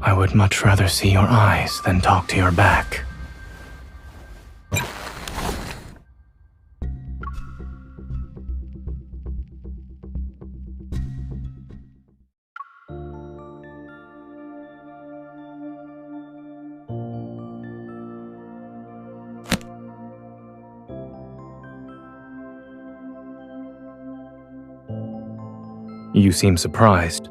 I would much rather see your eyes than talk to your back. You seem surprised.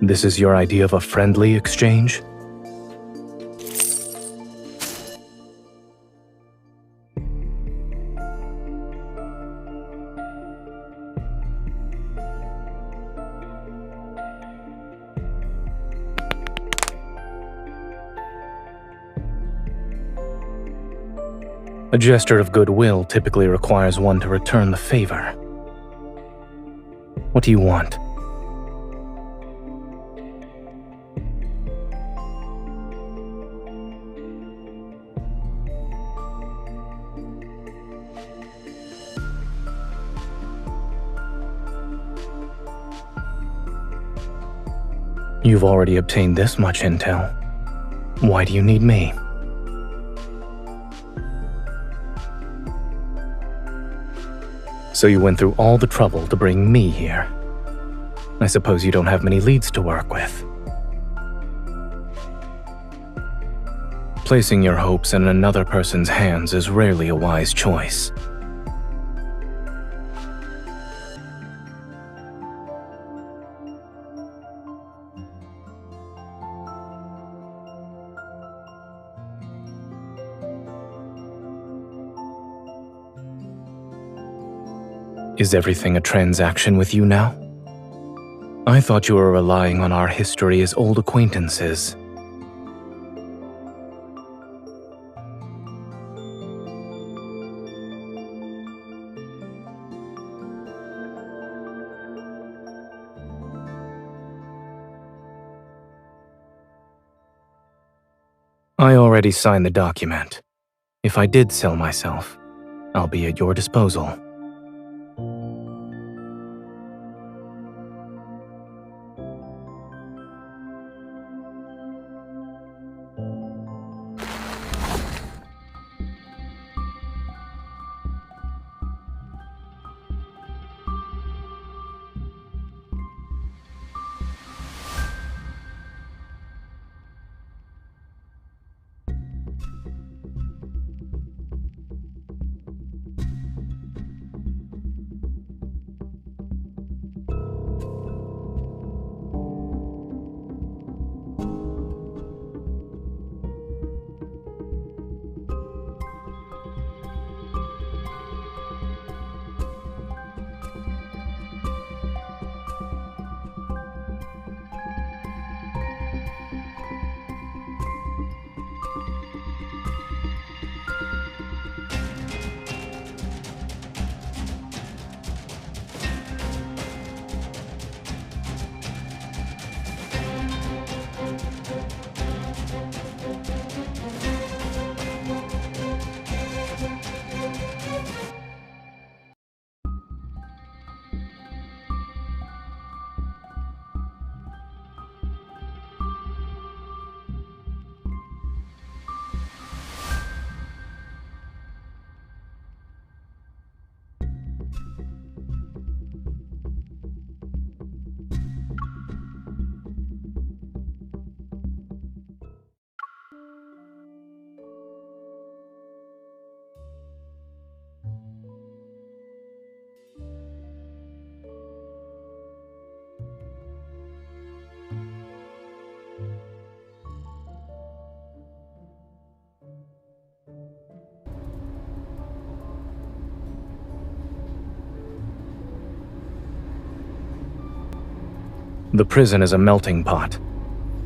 This is your idea of a friendly exchange? A gesture of goodwill typically requires one to return the favor. What do you want? You've already obtained this much intel. Why do you need me? So you went through all the trouble to bring me here. I suppose you don't have many leads to work with. Placing your hopes in another person's hands is rarely a wise choice. Is everything a transaction with you now? I thought you were relying on our history as old acquaintances. I already signed the document. If I did sell myself, I'll be at your disposal. The prison is a melting pot.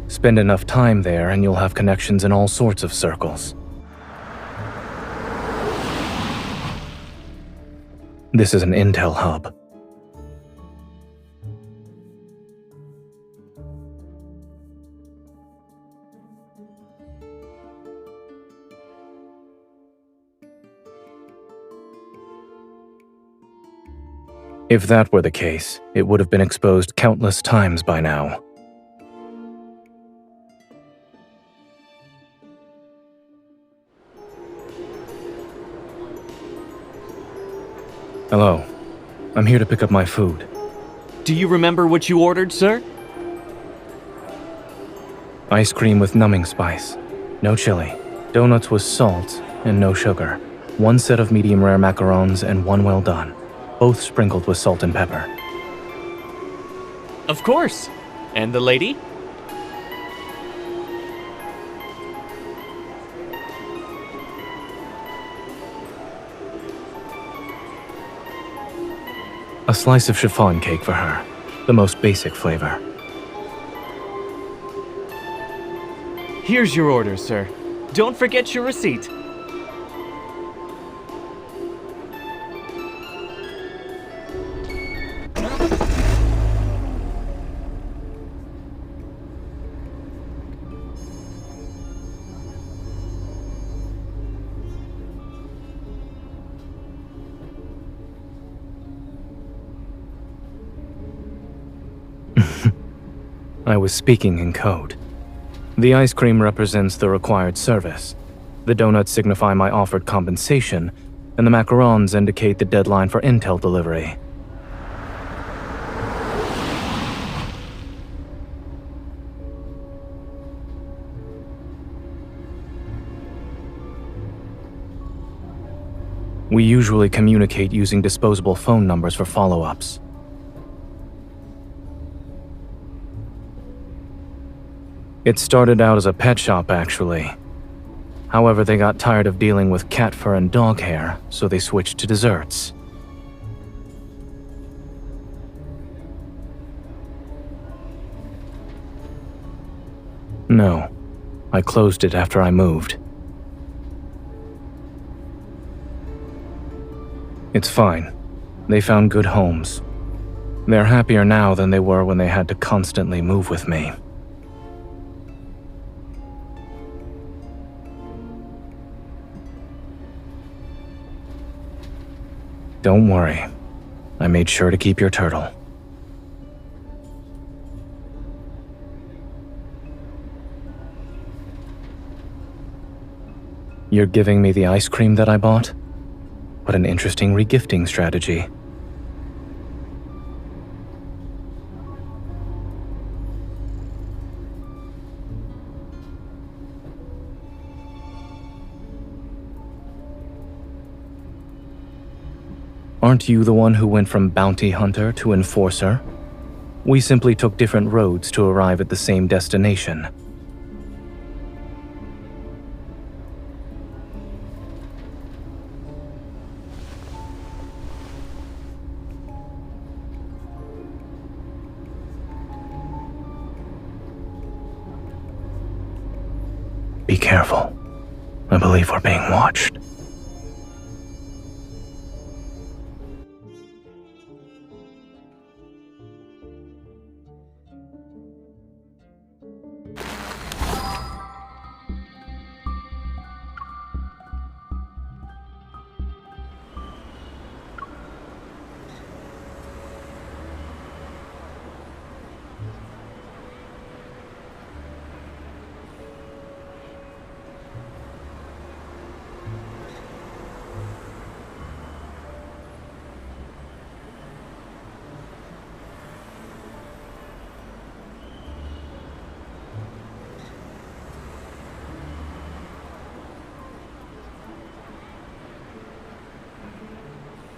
Spend enough time there and you'll have connections in all sorts of circles. This is an intel hub. If that were the case, it would have been exposed countless times by now. Hello. I'm here to pick up my food. Do you remember what you ordered, sir? Ice cream with numbing spice. No chili. Donuts with salt and no sugar. 1 set of medium rare macarons and 1 well done. Both sprinkled with salt and pepper. Of course. And the lady? A slice of chiffon cake for her. The most basic flavor. Here's your order, sir. Don't forget your receipt. I was speaking in code. The ice cream represents the required service. The donuts signify my offered compensation, and the macarons indicate the deadline for intel delivery. We usually communicate using disposable phone numbers for follow-ups. It started out as a pet shop, actually. However, they got tired of dealing with cat fur and dog hair, so they switched to desserts. No, I closed it after I moved. It's fine. They found good homes. They're happier now than they were when they had to constantly move with me. Don't worry. I made sure to keep your turtle. You're giving me the ice cream that I bought? What an interesting regifting strategy. Aren't you the one who went from bounty hunter to enforcer? We simply took different roads to arrive at the same destination. Be careful. I believe we're being watched.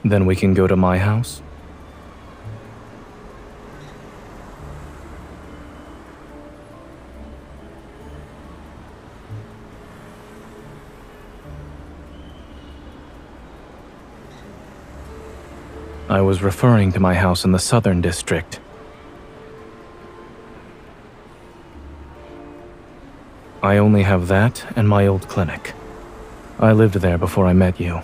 Then we can go to my house? I was referring to my house in the Southern District. I only have that and my old clinic. I lived there before I met you.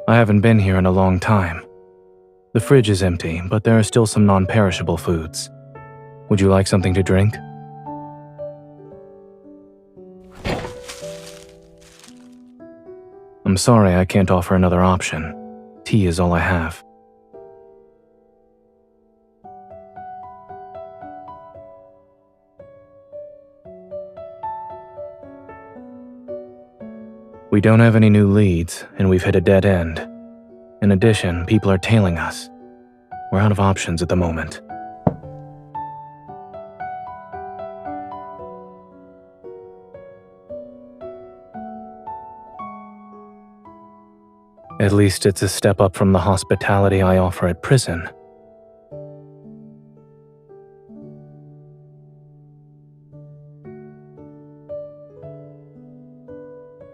I haven't been here in a long time. The fridge is empty, but there are still some non-perishable foods. Would you like something to drink? I'm sorry I can't offer another option. Tea is all I have. We don't have any new leads, and we've hit a dead end. In addition, people are tailing us. We're out of options at the moment. At least it's a step up from the hospitality I offer at prison.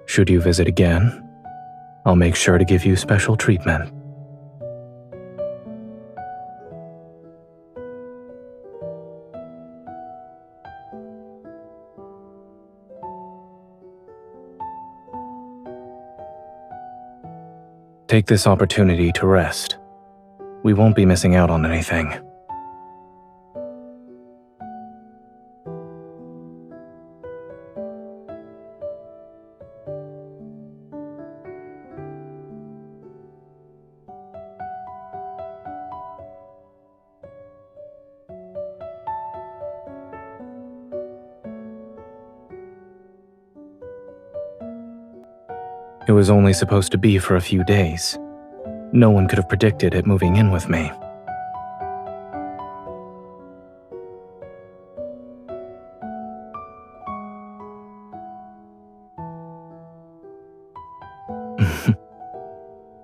Should you visit again, I'll make sure to give you special treatment. Take this opportunity to rest. We won't be missing out on anything. It was only supposed to be for a few days. No one could have predicted it moving in with me.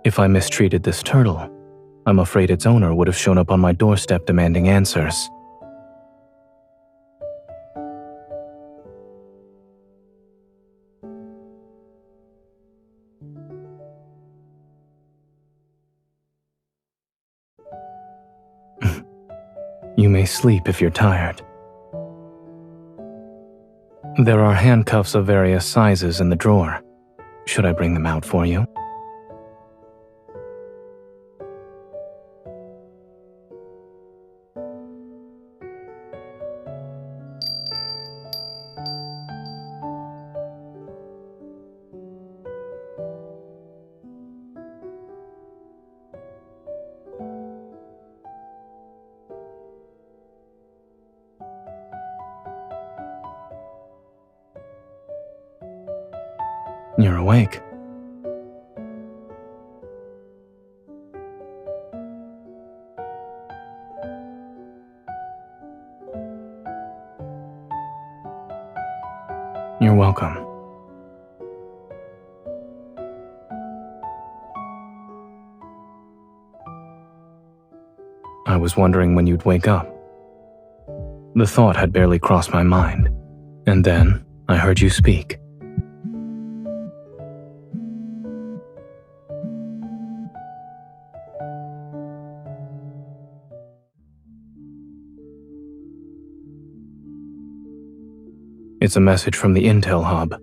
If I mistreated this turtle, I'm afraid its owner would have shown up on my doorstep demanding answers. You may sleep if you're tired. There are handcuffs of various sizes in the drawer. Should I bring them out for you? You're awake. You're welcome. I was wondering when you'd wake up. The thought had barely crossed my mind, and then I heard you speak. It's a message from the Intel Hub.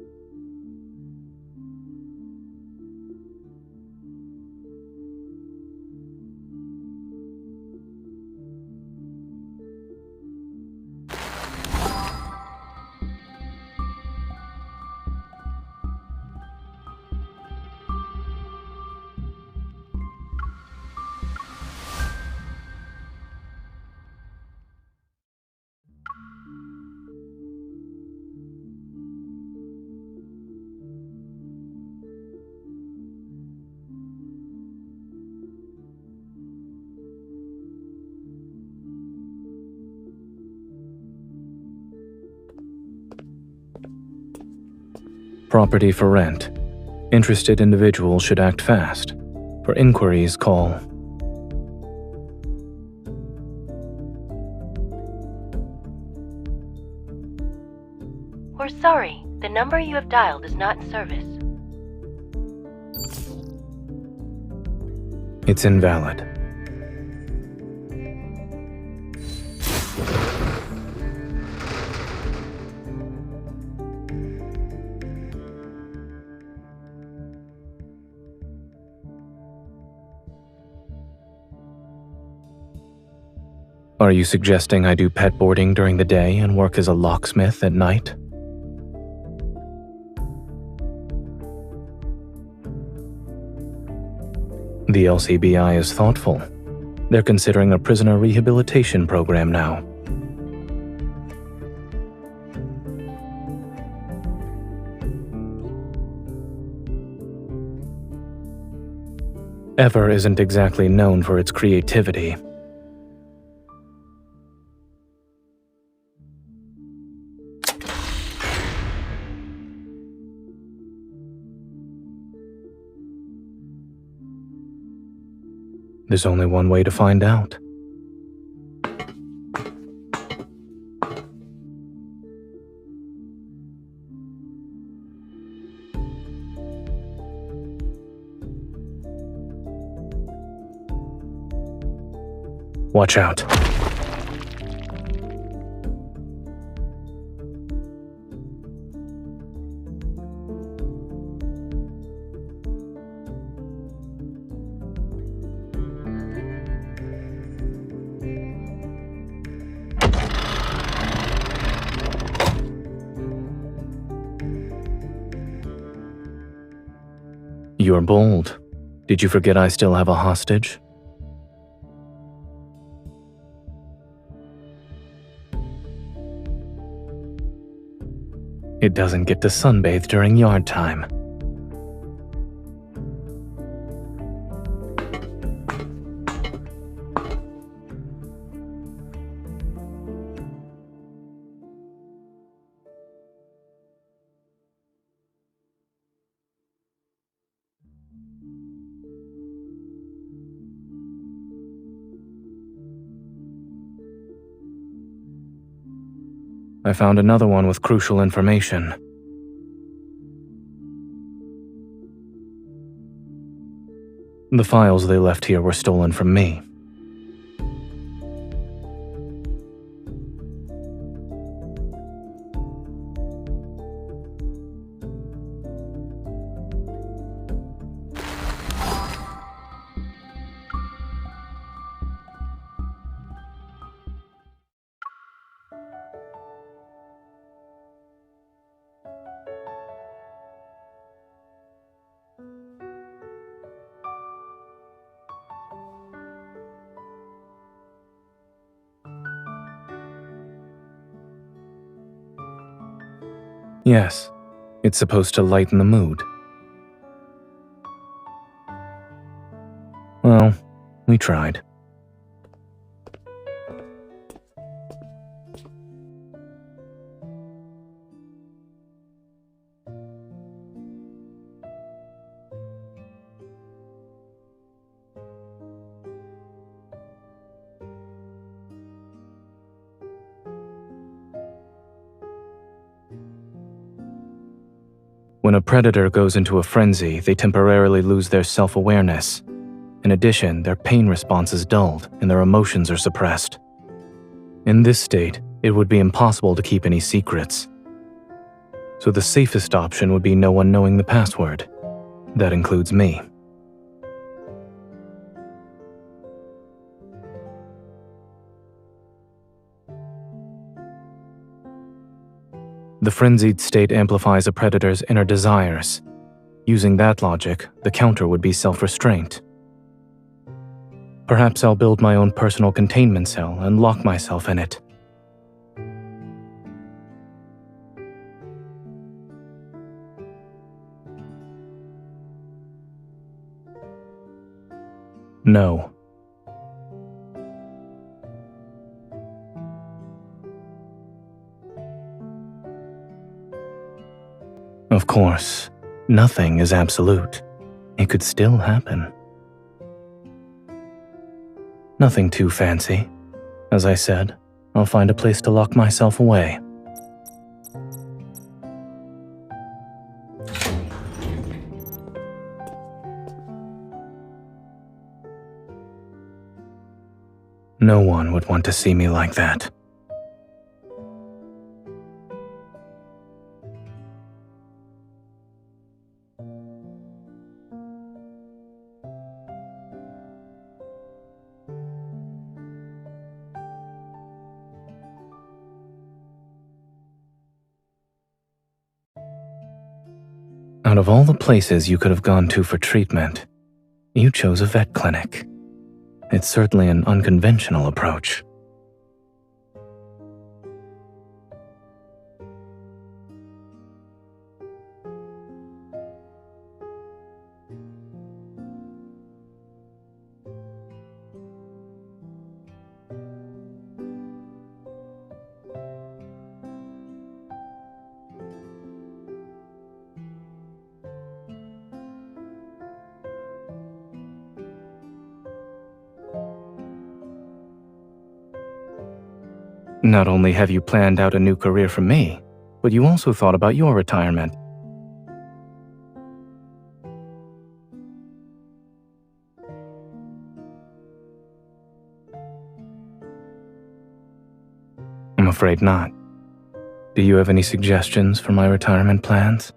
Property for rent. Interested individuals should act fast. For inquiries, call We're sorry, the number you have dialed is not in service. It's invalid. Are you suggesting I do pet boarding during the day and work as a locksmith at night? The LCBI is thoughtful. They're considering a prisoner rehabilitation program now. Ever isn't exactly known for its creativity. There's only one way to find out. Watch out. You're bold. Did you forget I still have a hostage? It doesn't get to sunbathe during yard time. I found another one with crucial information. The files they left here were stolen from me. Yes, it's supposed to lighten the mood. Well, we tried. When a predator goes into a frenzy, they temporarily lose their self-awareness. In addition, their pain response is dulled and their emotions are suppressed. In this state, it would be impossible to keep any secrets. So the safest option would be no one knowing the password. That includes me. The frenzied state amplifies a predator's inner desires. Using that logic, the counter would be self-restraint. Perhaps I'll build my own personal containment cell and lock myself in it. No. Of course, nothing is absolute. It could still happen. Nothing too fancy. As I said, I'll find a place to lock myself away. No one would want to see me like that. Out of all the places you could have gone to for treatment, you chose a vet clinic. It's certainly an unconventional approach. Not only have you planned out a new career for me, but you also thought about your retirement. I'm afraid not. Do you have any suggestions for my retirement plans?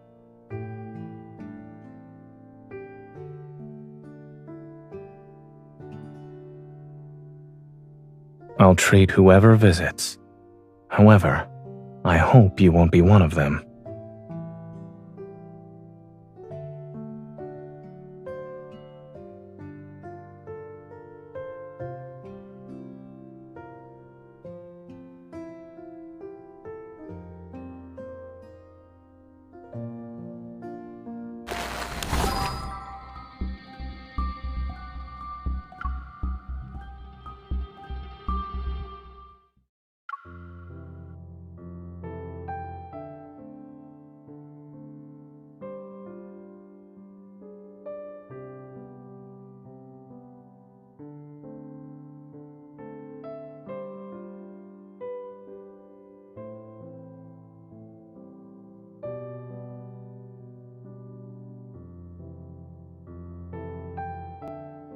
I'll treat whoever visits. However, I hope you won't be one of them.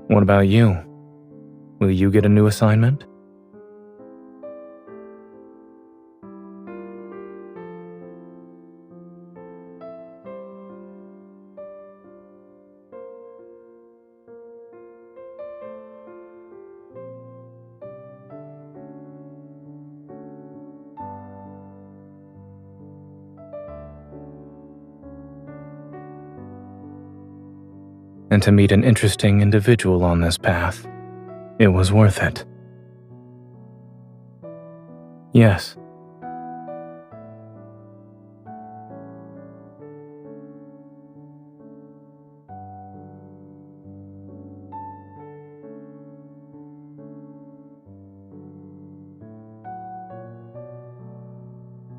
What about you? Will you get a new assignment? And to meet an interesting individual on this path, it was worth it. Yes.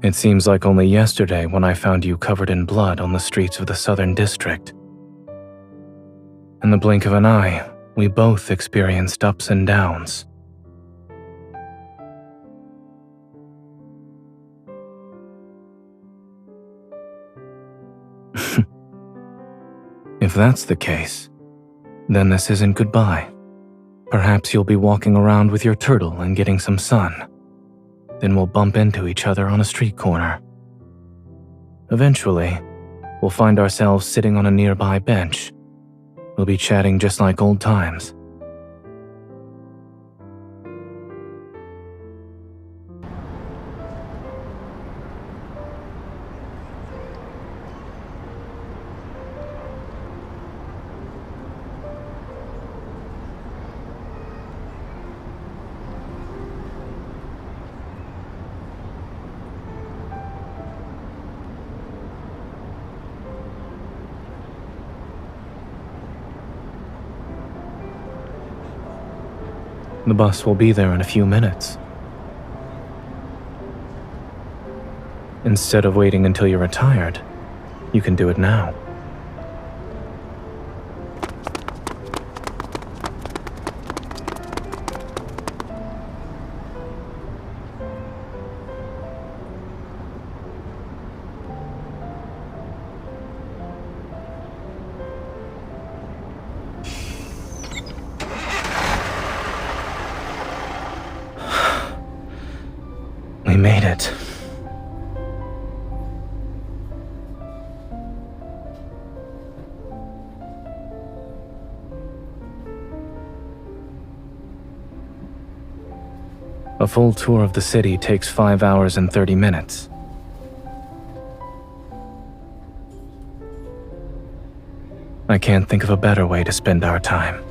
It seems like only yesterday when I found you covered in blood on the streets of the Southern District. In the blink of an eye, we both experienced ups and downs. If that's the case, then this isn't goodbye. Perhaps you'll be walking around with your turtle and getting some sun. Then we'll bump into each other on a street corner. Eventually, we'll find ourselves sitting on a nearby bench. We'll be chatting just like old times. The bus will be there in a few minutes. Instead of waiting until you're retired, you can do it now. A full tour of the city takes 5 hours and 30 minutes. I can't think of a better way to spend our time.